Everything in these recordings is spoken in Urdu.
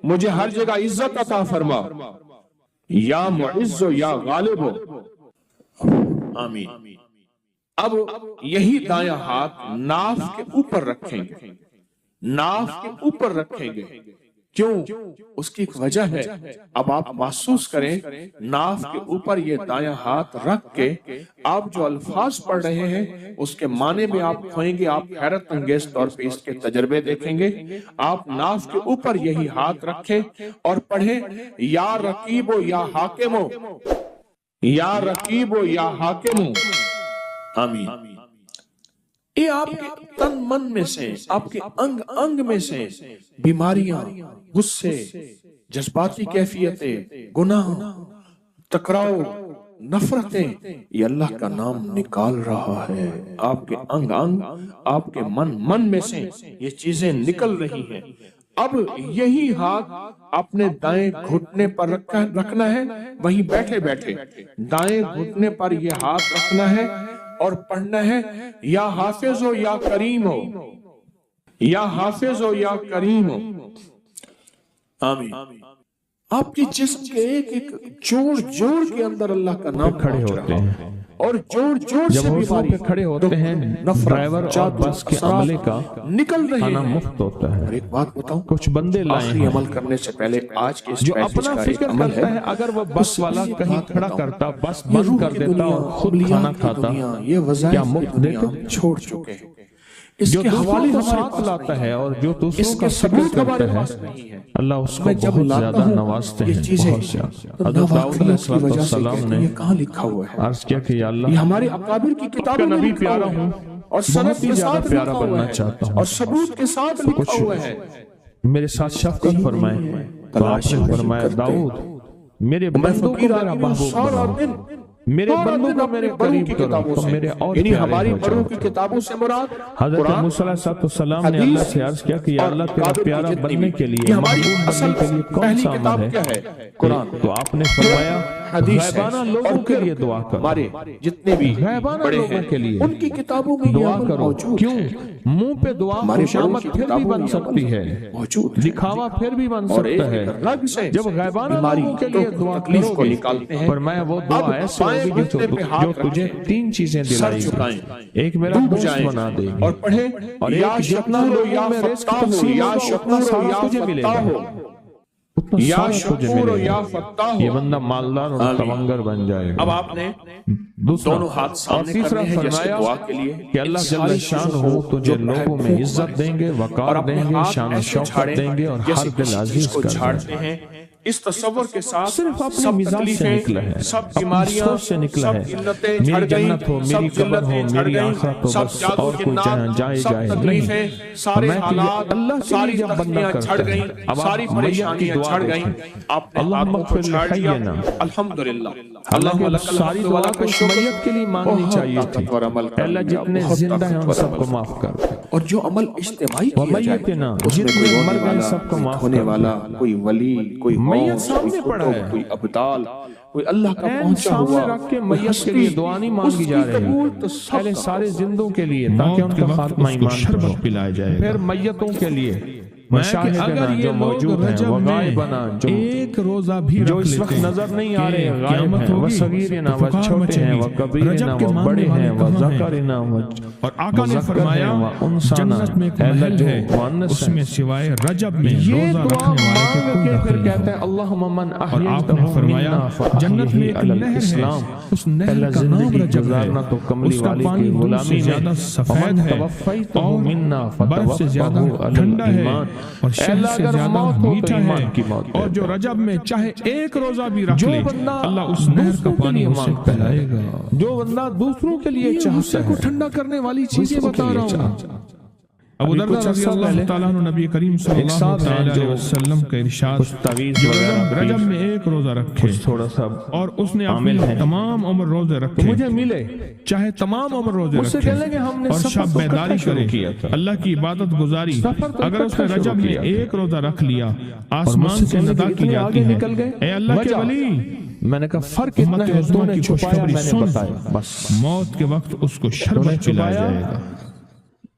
مجھے ہر جگہ عزت عطا فرما، یا معز یا غالب ہو، آمین۔ اب یہی دایاں ہاتھ ناف کے اوپر رکھیں گے، ناف کے اوپر رکھیں گے۔ کیوں؟ اس کی ایک وجہ ہے۔ اب آپ محسوس کریں، ناف کے اوپر یہ دایاں ہاتھ رکھ کے آپ جو الفاظ پڑھ رہے ہیں اس کے معنی میں آپ کھوئیں گے، آپ حیرت انگیز طور پہ اس کے تجربے دیکھیں گے۔ آپ ناف کے اوپر یہی ہاتھ رکھیں اور پڑھیں، یا رقیب و یا حاکم ہو، یا رقیب و یا حاکم ہو، آمین۔ یہ آپ کے تن من میں سے، آپ کے انگ انگ میں سے بیماریاں، غصے، جذباتی کیفیتیں، گناہ، ٹکراؤ، نفرتیں، یہ اللہ کا نام نکال رہا ہے۔ آپ کے انگ انگ، آپ کے من میں سے یہ چیزیں نکل رہی ہیں۔ اب یہی ہاتھ اپنے دائیں گھٹنے پر رکھنا ہے، وہیں بیٹھے بیٹھے دائیں گھٹنے پر یہ ہاتھ رکھنا ہے اور پڑھنا ہے، یا حافظ ہو یا کریم ہو، یا حافظ ہو یا کریم ہو، آمین۔ آپ کی جسم کے ایک ایک جوڑ جوڑ کے اندر اللہ کا نام کھڑے ہوتے ہیں، اور جوڑ جوڑ سے جب بیماری پہ کھڑے ہوتے ہیں، ڈرائیور اور بس کے عملے کا نکل رہے کھانا ہیں۔ مفت ہوتا ہے۔ اور ایک بات بتاؤں، کچھ بندے لائے آخری ہیں عمل کرنے سے پہلے آج کے اس جو پیکج اپنا کا ایک فکر عمل کرتا ہے، اگر وہ بس والا کہیں کھڑا کرتا، بس بند کر دیتا اور خود کھانا کھاتا، یہ وظائف کیا کی مفت دنیا دیتے؟ ہم چھوڑ چکے ہیں۔ اس جو کے حوالے دوسروں کو ہمارے ساتھ پاس لاتا نہیں ہے اور جو دوسروں اس کا کے فکر ثبوت ہمارے کرتا پاس ہے، نہیں ہے۔ اللہ اس کو میں جب بہت لاتا زیادہ ہوں نوازتے یہ ہیں، چیزیں، بہت زیادہ۔ تو حضرت داؤد علیہ نواقعات کی وجہ سے السلام کہتے نے ہیں یہ کہاں لکھا ہوا ہے؟ عرض کیا کہ یا یہ اللہ، ہمارے اکابر کی کتابوں میں نبی لکھا پیارا ہوا ہے ہوں، اور بہت سند ہی کے زیادہ ساتھ پیارا لکھا بننا ہوا ہے چاہتا ہوں، اور ثبوت کے ساتھ لکھا ہوا ہے۔ میرے ساتھ شفقت فرمائے۔ تو آپ نے فرمایا، داؤد میرے بندوں کو میرا محبوب بناؤ، میرے بندوں کو میرے قریب کرو، تو میرے اور یعنی پیارے ہماری ہو بڑوں جاؤ۔ کی کتابوں سے مراد حضرت قرآن، موسیٰ علیہ السلام نے اللہ سے عرض کیا کہ یا اللہ تیرا پیارا بننے کے لیے، محبوب بننے کے لیے کون پہلی سا کتاب عمل کیا ہے؟ ہے؟ قرآن۔ تو آپ نے فرمایا حدیث ہے، غیبانہ لوگوں کے لیے دعا کرو، ہمارے جتنے بھی غیبانہ بڑے لوگوں ہیں کے لیے ان کی کتابوں میں یہ دعا عمل کرو۔ موجود کیوں؟ ہے۔ منہ پہ دعا ہمارے خوش آمد بڑوں کی پھر بھی کتابوں بن میں سکتی عمل ہے، موجود ہے، دکھاوا پھر بھی بن اور ایک سکتا ہے۔ رگ سے جب غیبانہ بیماری لوگوں کے لیے دعا تکلیف کرو کو گے، نکالتے ہیں۔ فرمایا وہ اب دعا ایسے بائیں ہوگی گھٹنے پہ جو ہاتھ تجھے رکھیں، تین چیزیں سر دلائیں جھکائیں، گی، ایک میرا ڈوب دوست جائیں بنا دے گی، اور پڑھیں، اور یا ایک جتنا شکور ہو یا لوگوں میں رزق فتح ہو، تقسیم یا ہوگا اتنا شکور ہو یا سارا تجھے ملے فتح گا، ہو، اتنا یا سارا تجھے شکور ہو ملے یا گا۔ فتح ہو۔ یہ بندہ مالدار اور تونگر بن جائے گا۔ اب آپ نے دوسرا دونوں ہاتھ اور سامنے تیسرا کرنے ہیں جیسے فرمایا دعا کے لیے کہ اللہ جل شان ہو تجھے لوگوں میں عزت دیں گے، وقار دیں گے، شان و شوکت دیں گے اور ہر دل عزیز کر دیں چھاڑتے گے۔ ہیں۔ اس تصور کے ساتھ صرف اپنے سب مزاج سے نکلا ہے، تکلیفیں، سب اپنی بیماریاں، سوچ سے نکلا ہے۔ سب علتیں جھڑ میری گئیں، جنت ہو، سب میری قبر ہو، ذلتیں جھڑ میری گئیں، آخرت ہو، سب بس جادو اور کوئی جنات، جائے سب جائے تکلیفیں، نہیں۔ سارے میں کہ حالات، اللہ کے ساری لیے جب بندہ تخلیاں کرتا جھڑ ہے، گئیں، اب ساری آپ میت کی پریشانیاں دعا جھڑ گئیں، دیکھیں، آپ نے اللہم ہاتھوں کو اغفر چھاڑ دیا، لحینا۔ الحمدللہ، اللہ اللہم کے لک ساری الحمد دعا ولک کو اس الشکر۔ میت کے لیے مانگنی بہت چاہیے تھی۔ طاقتور عمل کر اللہ لیا، جتنے بہت زندہ ہیں ان طاقتور سب کو عمل معاف کر۔ اور جو عمل اجتماعی کیا جائے ومیتنا، اس میں جتنے کوئی رونے مر گئے والا، سب کو کوئی معاف کھونے کر۔ والا، کوئی ولی، کوئی میت غوث، سامنے کوئی پڑا قطب، ہے، کوئی ابدال، کوئی اللہ کا این پہنچا سامنے ہوا، رکھ کے کوئی میت کے لیے ہستی، دعا نہیں اس مانگی کی جا رہی، قبول تو سب پہلے کا سارے زندوں کے لیے موت تاکہ ان کے کا وقت خاتمہ اس کو ایمان پر ہو، شربت پلایا جائے گا۔ پھر میتوں کے لیے کہ مشاہدنا اگر یہ جو لوگ موجود ہیں، رجب میں وغائبنا ایک روزہ بھی جو رکھ اس وقت لیتے نظر نہیں آ رہے، کہ غائب قیامت ہیں، وہ ہوگی صغیرنا، تو وہ پکار چھوٹے ہیں، مچے وہ گی، کبیرنا، رجب کے وہ ماننے بڑے والے ہیں، وہ کہاں ہیں؟ ذکرنا، وہ اور آقا نے مذکر فرمایا ہیں، وہ انسانا، جنت میں ایک اے اللہ محل جو ہے، مؤنث اس ہے۔ میں سوائے رجب میں یہ روزہ دعا رکھنے والے کے مانگ کوئی کے پھر داخل کہتا نہیں ہے اللہم من اور آپ نے احییتہ فرمایا منا جنت میں ایک فاحیہ علی نہر ہے، الاسلام۔ اس نہر پہلا کا نام زندگی رجب گزارنا تو ہے، کملی اس کا والی پانی کی دودھ سے غلامی زیادہ میں، سفید ہے توفیتہ اور منا برف سے زیادہ فتوفہ علی ٹھنڈا ہے الایمان۔ اور اے شہد اللہ سے اگر زیادہ موت ہو تو میٹھا ایمان ہے، کی موت اور دے جو دے۔ رجب میں چاہے ایک روزہ بھی رکھ جو لے بندہ اللہ اس نہر کا دوسروں کے پانی لیے اسے مانگتا پلائے ہے، گا۔ جو بندہ دوسروں کے لیے یہ چاہتا غصے کو ہے، ٹھنڈا کرنے والی چیزیں دوسروں کے بتا لیے رہا ہوں۔ چاہتا ہے۔ ابو ابھی دردہ کچھ رضی عرصہ اللہ پہلے تعالیٰ عنہ نبی کریم صلی ایک اللہ صاحب ہیں تعالیٰ علیہ جو وسلم کا ارشاد کچھ تعویذ جو وغیرہ رجب میں ایک روزہ رکھے کچھ تھوڑا سا اور اس نے عامل اپنی ہیں، تمام عمر روزے تو رکھے، مجھے ملے، چاہے تمام عمر روزے مجھ سے رکھے کہنے کہ ہم نے اور سفر شب تو بیداری اکٹھا شروع کرے، کیا تھا، اللہ کی عبادت گزاری، سفر تو اگر اس نے اکٹھا رجب شروع میں کیا تھا، ایک روزہ رکھ لیا اور مجھ آسمان سے سے کہنے ندا کہ کی اتنے جاتی آگے ہے، نکل گئے، اے اللہ کے وجہ ولی میں نے کہا فرق اتنا امت ہے، تو عظمہ نے کی چھپایا، خوشخبری میں نے سن، بتایا، بس موت کے وقت اس کو تو نے شربت پلایا چھپایا، جائے گا۔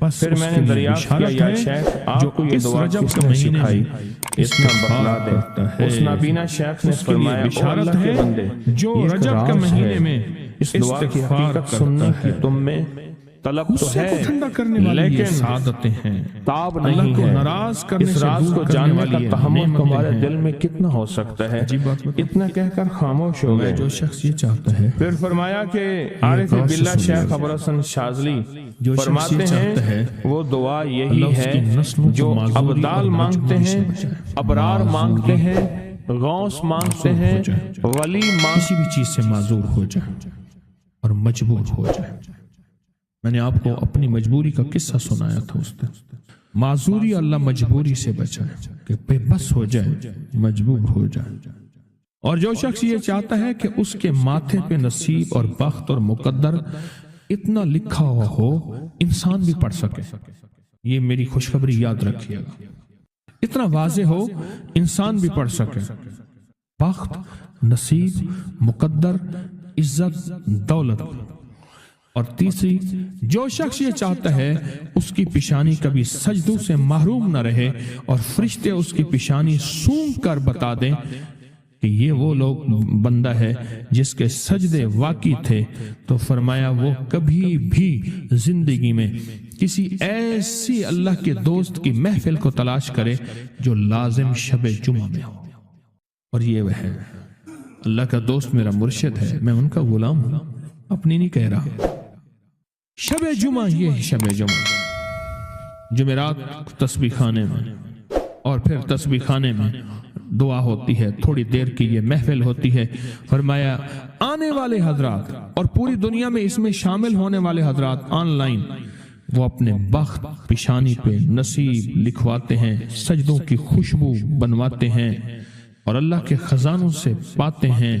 بس پھر میں اس نے کے لیے دریافت کیا بشارت یا ہے شیخ جو آپ کو یہ اس دعا رجب کس کے نے مہینے سکھائی؟ میں اتنا بتلا استغفار کرتا دے۔ ہے۔ اس نابینا شیخ نے اس کے لیے فرمایا، او بشارت اللہ کے ہے بندے، جو یہ ایک رجب کے راز مہینے ہے۔ میں اس دعا کی استغفار حقیقت کرتا سننے کی ہے۔ تم میں طلب تو غصے کو ہے ٹھنڈا کرنے والی یہ لیکن سعادتیں ہیں، تاب اللہ نہیں کو ہے۔ ناراض کرنے اس سے راز دور کو کرنے جاننے والی کا یہ تحمل نعمتیں تمہارے ہیں۔ دل میں کتنا ہو سکتا ہے؟ عجیب بات بتاؤں۔ اتنا کہہ کر خاموش ہو گئے۔ جو شخص یہ چاہتا ہے پھر فرمایا کہ عارف غوث باللہ سن شیخ لے۔ ابو الحسن شاذلی جو شخص فرماتے یہ چاہتا ہے ہیں وہ دعا یہی اللہ اس کی ہے نسلوں کو جو معذوری ابدال اور مانگتے مجبوری سے ہیں، بچائے۔ ابرار مانگتے ہیں، غوث مانگتے ہیں، ہو جائے، ولی کسی بھی چیز سے معذور ہو جائے اور مجبور ہو جائے۔ میں نے آپ کو اپنی مجبوری کا قصہ سنایا تھا اس دن۔ معذوری اللہ مجبوری سے بچائے کہ بے بس ہو جائے، مجبور ہو جائے۔ اور جو شخص یہ چاہتا ہے کہ اس کے ماتھے پہ نصیب اور بخت اور مقدر اتنا لکھا ہوا ہو انسان بھی پڑھ سکے، یہ میری خوشخبری یاد رکھیے گا، اتنا واضح ہو انسان بھی پڑھ سکے، بخت، نصیب، مقدر، عزت، دولت۔ اور تیسری، جو شخص یہ چاہتا ہے اس کی پیشانی کبھی سجدوں سے محروم نہ رہے اور فرشتے اس کی پیشانی سونگ کر بتا دیں کہ یہ وہ لوگ بندہ ہے جس کے سجدے واقعی تھے، تو فرمایا وہ کبھی بھی زندگی میں کسی ایسی اللہ کے دوست کی محفل کو تلاش کرے جو لازم شب جمعہ میں ہو۔ اور یہ وہ ہے، اللہ کا دوست میرا مرشد ہے، میں ان کا غلام ہوں، اپنی نہیں کہہ رہا۔ شب جمعہ، یہ شب جمعہ، جمعرات تسبیح خانے میں، اور پھر تسبیح خانے میں دعا ہوتی ہے، تھوڑی دیر کی یہ محفل ہوتی ہے۔ فرمایا آنے والے حضرات اور پوری دنیا میں اس میں شامل ہونے والے حضرات آن لائن، وہ اپنے بخت پیشانی پہ نصیب لکھواتے ہیں، سجدوں کی خوشبو بنواتے ہیں اور اللہ کے خزانوں سے پاتے ہیں۔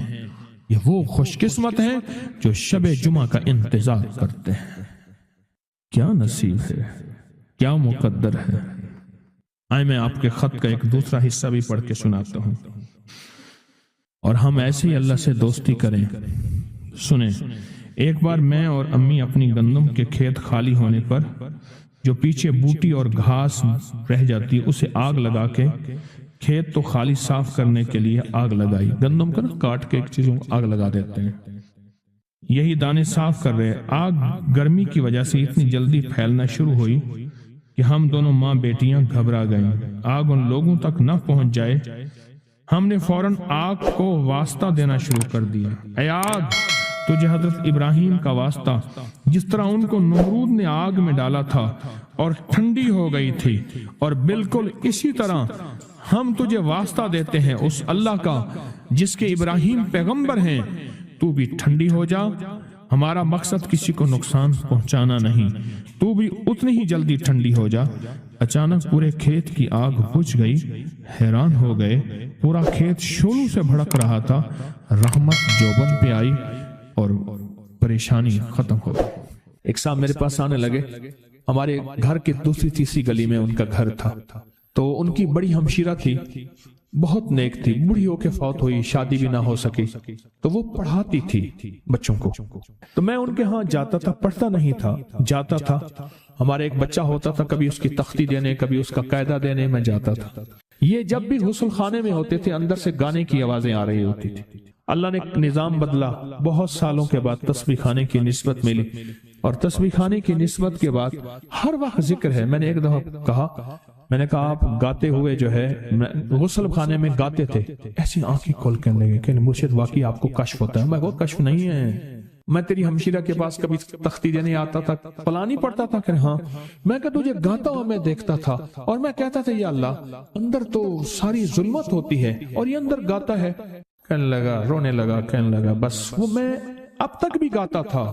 یہ وہ خوش قسمت ہیں جو شب جمعہ کا انتظار کرتے ہیں۔ کیا نصیب ہے، کیا مقدر ہے۔ آئے میں آپ کے خط کا ایک دوسرا حصہ بھی پڑھ کے سناتا ہوں، اور ہم ایسے ہی اللہ سے دوستی کریں۔ سنیں، ایک بار میں اور امی اپنی گندم کے کھیت خالی ہونے پر جو پیچھے بوٹی اور گھاس رہ جاتی اسے آگ لگا کے، کھیت تو خالی صاف کرنے کے لیے آگ لگائی، گندم کا نا کاٹ کے ایک چیزوں آگ لگا دیتے ہیں، یہی دانے صاف کر رہے۔ آگ گرمی کی وجہ سے اتنی جلدی پھیلنا شروع ہوئی کہ ہم دونوں ماں بیٹیاں گھبرا گئیں، آگ ان لوگوں تک نہ پہنچ جائے۔ ہم نے فوراً آگ کو واسطہ دینا شروع کر دیا، اے آگ تجھے حضرت ابراہیم کا واسطہ، جس طرح ان کو نمرود نے آگ میں ڈالا تھا اور ٹھنڈی ہو گئی تھی، اور بالکل اسی طرح ہم تجھے واسطہ دیتے ہیں اس اللہ کا جس کے ابراہیم پیغمبر ہیں، تو بھی ٹھنڈی ہو جا۔ ہمارا مقصد کسی کو نقصان پہنچانا نہیں، تو بھی اتنی ہی جلدی ٹھنڈی ہو جا۔ اچانک پورے کھیت کی آگ بجھ گئی، حیران ہو گئے، پورا کھیت شعلوں سے بھڑک رہا تھا۔ رحمت جوبن پہ آئی اور پریشانی ختم ہو گئی۔ ایک صاحب میرے پاس آنے لگے، ہمارے گھر کے دوسری تیسری گلی میں ان کا گھر تھا، تو ان کی بڑی ہمشیرہ تھی، بہت نیک تھی، بوڑھی ہو کے فوت ہوئی، شادی بھی نہ ہو سکی، تو وہ پڑھاتی تھی بچوں کو۔ تو میں ان کے ہاں جاتا تھا، پڑھتا نہیں تھا، جاتا تھا۔ ہمارے ایک بچہ ہوتا تھا، کبھی اس کی تختی دینے، کبھی اس کا قاعدہ دینے میں جاتا تھا۔ یہ جب بھی غسل خانے میں ہوتے تھے، اندر سے گانے کی آوازیں آ رہی ہوتی تھی۔ اللہ نے نظام بدلا، بہت سالوں کے بعد تسبیح خانے کی نسبت ملی، اور تسبیح خانے کی نسبت کے بعد ہر وقت ذکر ہے۔ میں نے ایک دفعہ کہا، میں نے کہا آپ گاتے ہوئے جو ہے غسل خانے میں گاتے تھے، ایسی آنکھیں کھول کے لگے کہ مرشد واقعی آپ کو کشف ہوتا ہے۔ میں وہ کشف نہیں ہے، میں تیری ہمشیرہ کے پاس کبھی تختی دینے آتا تھا، فلانی پڑھتا تھا کہ ہاں، میں کہ تجھے گاتا ہوا میں دیکھتا تھا، اور میں کہتا تھا یا اللہ اندر تو ساری ظلمت ہوتی ہے اور یہ اندر گاتا ہے۔ کہنے لگا، رونے لگا، کہنے لگا بس وہ میں اب تک بھی گاتا تھا،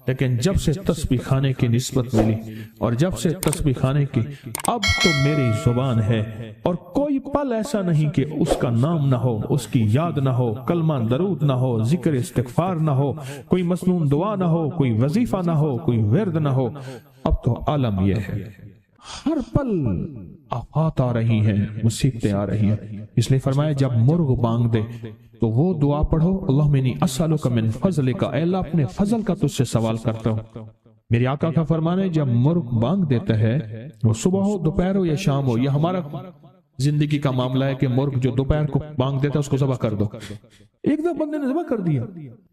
لیکن جب سے تسبیح خانے کی نسبت ملی اور جب سے تسبیح خانے کی، اب تو میری زبان ہے اور کوئی پل ایسا نہیں کہ اس کا نام نہ ہو، اس کی یاد نہ ہو، کلمہ درود نہ ہو، ذکر استغفار نہ ہو، کوئی مسنون دعا نہ ہو، کوئی وظیفہ نہ ہو، کوئی ورد نہ ہو۔ اب تو عالم یہ ہے، ہر پل آفات آ رہی ہیں، مصیبتیں آ رہی ہیں، اس لیے فرمایا جب مرغ بانگ دے تو وہ دعا پڑھو، اللہم انی اسألک من فضلک، اے اللہ اپنے فضل کا تجھ سے سوال کرتا ہوں۔ میری آقا کا فرمان ہے جب مرغ بانگ دیتا ہے، وہ صبح ہو، دوپہر ہو یا شام ہو، یہ ہمارا زندگی کا معاملہ ہے کہ مرغ جو دوپہر کو بانگ دیتا ہے اس کو ذبح کر دو۔ ایک دو بندے نے ذبح کر دیا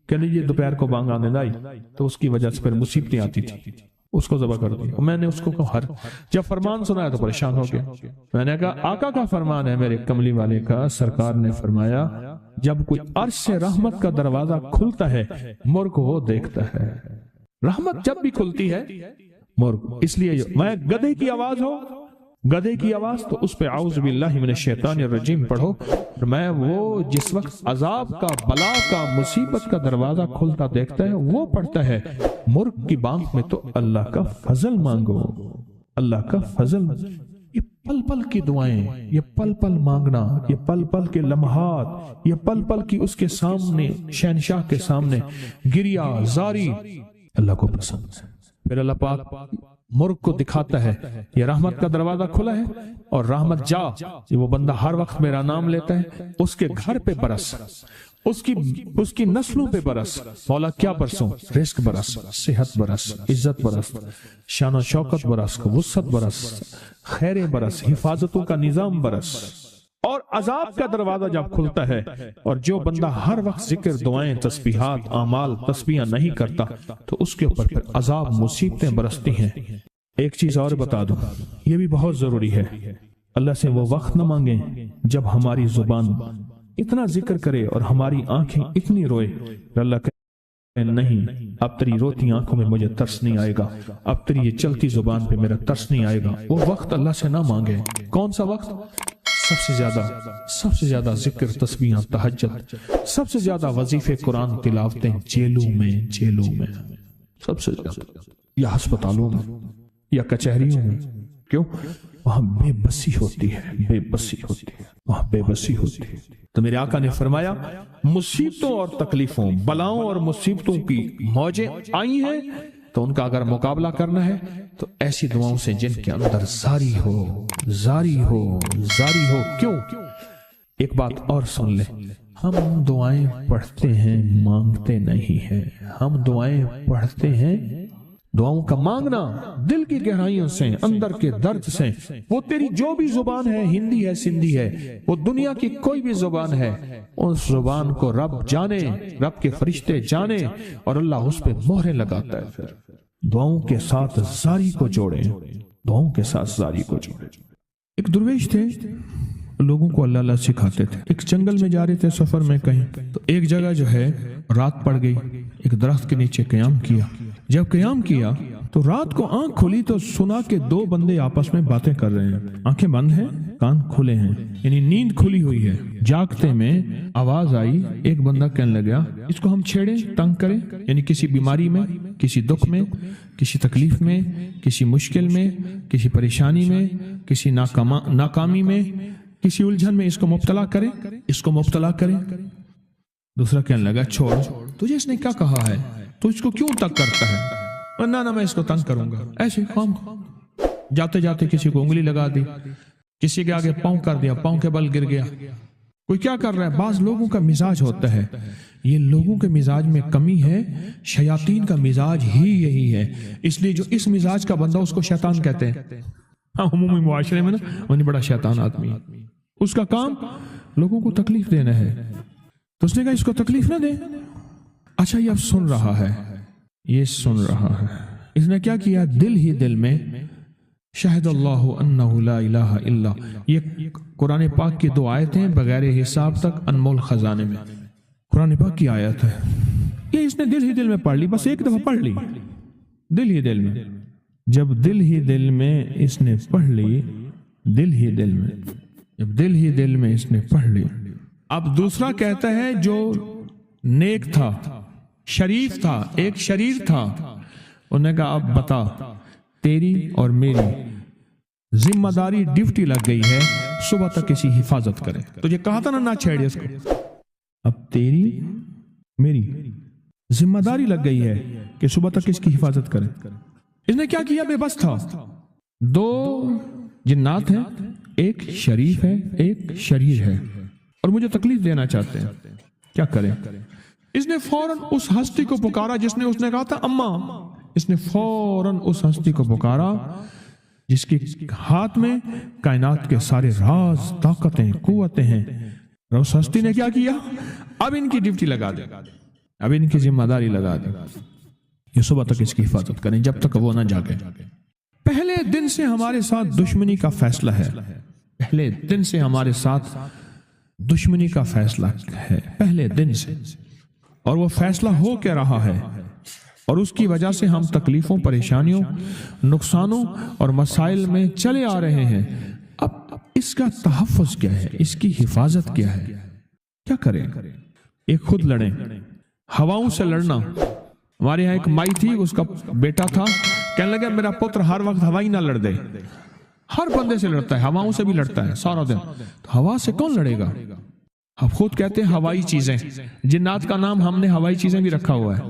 کہ نہیں یہ دوپہر کو بانگ آنے لائی، تو اس کی وجہ سے پھر مصیبتیں آتی تھی، اس کو ذبح کر دیا۔ میں نے اس کو کہا جب فرمان سنایا تو پریشان ہو گیا۔ میں نے کہا آقا کا فرمان ہے میرے کملی والے کا، سرکار نے فرمایا جب کوئی عرش سے رحمت کا دروازہ کھلتا ہے، مرغ وہ دیکھتا ہے۔ رحمت جب بھی کھلتی ہے مرغ اس لیے میں گدھے کی آواز ہو، گدھے کی آواز تو اس پہ اعوذ باللہ من الشیطان الرجیم پڑھو، میں وہ جس وقت عذاب کا، بلا کا، مصیبت کا دروازہ کھلتا دیکھتا ہے وہ پڑھتا ہے۔ مرغ کی بانگ میں تو اللہ کا فضل مانگو، اللہ کا فضل۔ یہ پل پل کی دعائیں، یہ پل پل مانگنا، یہ پل پل کے لمحات، یہ پل پل کی اس کے سامنے، شہنشاہ کے سامنے گریا زاری اللہ کو پسند ہے۔ پھر اللہ پاک مرغ کو دکھاتا ہے یہ رحمت کا دروازہ کھلا ہے، اور رحمت جا، یہ وہ بندہ ہر وقت میرا نام لیتا ہے، اس کے گھر پہ برس، اس کی نسلوں پہ برس، مولا کیا برسوں، رزق برس، صحت برس، عزت برس، شان و شوکت برس، وسعت برس، خیر برس، حفاظتوں کا نظام برس۔ اور عذاب کا دروازہ جب کھلتا ہے اور جو بندہ ہر وقت ذکر، دعائیں، تسبیحات، اعمال، تسبیحاں نہیں کرتا تو اس کے اوپر پھر عذاب، مصیبتیں برستی ہیں۔ ایک چیز اور بتا دوں، یہ بھی بہت ضروری ہے، اللہ سے وہ وقت نہ مانگیں جب ہماری زبان اتنا ذکر کرے اور ہماری آنکھیں اتنی روئے، اللہ کہے نہیں اب تیری روتی آنکھوں میں مجھے ترس نہیں آئے گا، اب تیری یہ چلتی زبان پہ میرا ترس نہیں آئے گا۔ وہ وقت اللہ سے نہ مانگے۔ کون سا وقت؟ سب سے زیادہ ذکر، تسبیحاں، تہجد، سب سے زیادہ وظیفے، قرآن تلاوتیں، جیلوں میں سب سے زیادہ، یا ہسپتالوں میں یا کچہریوں میں۔ کیوں؟ وہاں بے بسی ہوتی ہے، وہاں بے بسی ہوتی ہے۔ تو میرے آقا نے فرمایا مصیبتوں اور تکلیفوں، بلاؤں اور مصیبتوں کی موجیں آئی ہیں تو ان کا اگر مقابلہ کرنا ہے تو ایسی دعاؤں سے جن کے اندر زاری ہو۔ کیوں؟ ایک بات اور سن لیں، ہم دعائیں پڑھتے ہیں، مانگتے نہیں ہیں۔ ہم دعائیں پڑھتے ہیں، دعاؤں کا مانگنا دل کی گہرائیوں سے، اندر کے درد سے۔ وہ تیری جو بھی زبان ہے، ہندی ہے، سندھی ہے، وہ دنیا کی کوئی بھی زبان ہے، اس زبان کو رب جانے، رب کے فرشتے جانے، اور اللہ اس پہ مہریں لگاتا ہے۔ پھر دعاؤں کے ساتھ زاری کو جوڑیں، دعاؤں کے ساتھ زاری کو جوڑیں۔ ایک درویش تھے، لوگوں کو اللہ اللہ سکھاتے تھے۔ ایک جنگل میں جا رہے تھے سفر میں کہیں، تو ایک جگہ جو ہے رات پڑ گئی، ایک درخت کے نیچے قیام کیا۔ جب قیام کیا تو رات کو آنکھ کھلی تو سنا کہ دو بندے آپس میں باتیں کر رہے ہیں، آنکھیں بند ہیں، کان کھلے ہیں، یعنی نیند کھلی ہوئی ہے۔ جاگتے میں آواز آئی، ایک بندہ کہنے لگا اس کو ہم چھیڑیں، تنگ کریں، یعنی کسی بیماری میں، کسی دکھ میں، کسی تکلیف میں، کسی مشکل میں، کسی پریشانی میں، کسی ناکامی میں، کسی الجھن میں اس کو مبتلا کریں۔ دوسرا کہنے لگا چھوڑ، تجھے اس نے کیا کہا ہے، تو اس کو کیوں تنگ کرتا ہے؟ نہ میں اس کو تنگ کروں گا۔ ایسے خام جاتے جاتے کسی کو انگلی لگا دی، کسی کے آگے پاؤں کر دیا، پاؤں کے بل گر گیا۔ کوئی کیا کر رہا ہے؟ بعض لوگوں کا مزاج ہوتا ہے، یہ لوگوں کے مزاج میں کمی ہے، شیاطین کا مزاج ہی یہی ہے، اس لیے جو اس مزاج کا بندہ اس کو شیطان کہتے ہیں۔ عمومی معاشرے میں نا وہ بڑا شیطان آدمی، اس کا کام لوگوں کو تکلیف دینا ہے، تو اس نے کہا اس کو تکلیف نہ دے۔ اچھا یہ اب سن رہا ہے، اس نے کیا کیا؟ دل ہی دل میں شہد اللہ انہ لا الہ الا، یہ قرآن پاک کی دو آیتیں بغیر حساب تک انمول خزانے میں، قرآن پاک کی آیت ہے، یہ اس نے دل ہی دل میں پڑھ لی، بس ایک دفعہ پڑھ لی دل ہی دل میں۔ جب دل ہی دل میں اس نے پڑھ لی، اس نے پڑھ لی، اب دوسرا کہتا ہے جو نیک تھا، شریف تھا، ایک شریر تھا، انہوں نے کہا اب بتا، تیری اور میری ذمہ داری، ڈیوٹی لگ گئی ہے صبح تک کسی حفاظت کرے۔ تجھے کہا تھا نہ چھیڑے اس کو، اب تیری میری ذمہ داری لگ گئی ہے کہ صبح تک اس کی حفاظت کرے۔ اس نے کیا کیا؟ بے بس تھا۔ دو جنات ہیں، ایک شریف ہے، ایک شریر ہے، اور مجھے تکلیف دینا چاہتے ہیں، کیا کریں؟ اس نے فوراً اس ہستی کو پکارا جس نے کہا تھا اماں، اس نے فوراً اس ہستی کو پکارا جس کے ہاتھ میں کائنات کے سارے راز، طاقتیں، قوتیں ہیں، اور اس ہستی نے کیا کیا؟ اب ان کی ڈیوٹی لگا دے، اب ان کی ذمہ داری لگا دے، یہ صبح تک اس کی حفاظت کریں جب تک وہ نہ جاگے۔ پہلے دن سے ہمارے ساتھ دشمنی کا فیصلہ ہے، پہلے دن سے ہمارے ساتھ دشمنی کا فیصلہ ہے، پہلے دن سے، اور وہ فیصلہ ہو کے رہا ہے اور اس کی وجہ سے ہم تکلیفوں، پریشانیوں، نقصانوں اور مسائل میں چلے آ رہے ہیں۔ اب اس کا تحفظ کیا ہے، اس کی حفاظت کیا ہے، کیا کریں؟ ایک خود لڑیں، ہواؤں سے لڑنا۔ ہمارے یہاں ایک مائی تھی، اس کا بیٹا تھا، کہنے لگا میرا پتر ہر وقت ہوائی نہ لڑ دے، ہر بندے سے لڑتا ہے، ہواؤں سے بھی لڑتا ہے سارا دن، تو ہوا سے کون لڑے گا؟ اب خود کہتے ہیں ہوائی چیزیں، جنات کا نام ہم نے ہوائی چیزیں بھی رکھا ہوا ہے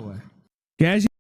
کہ ایسی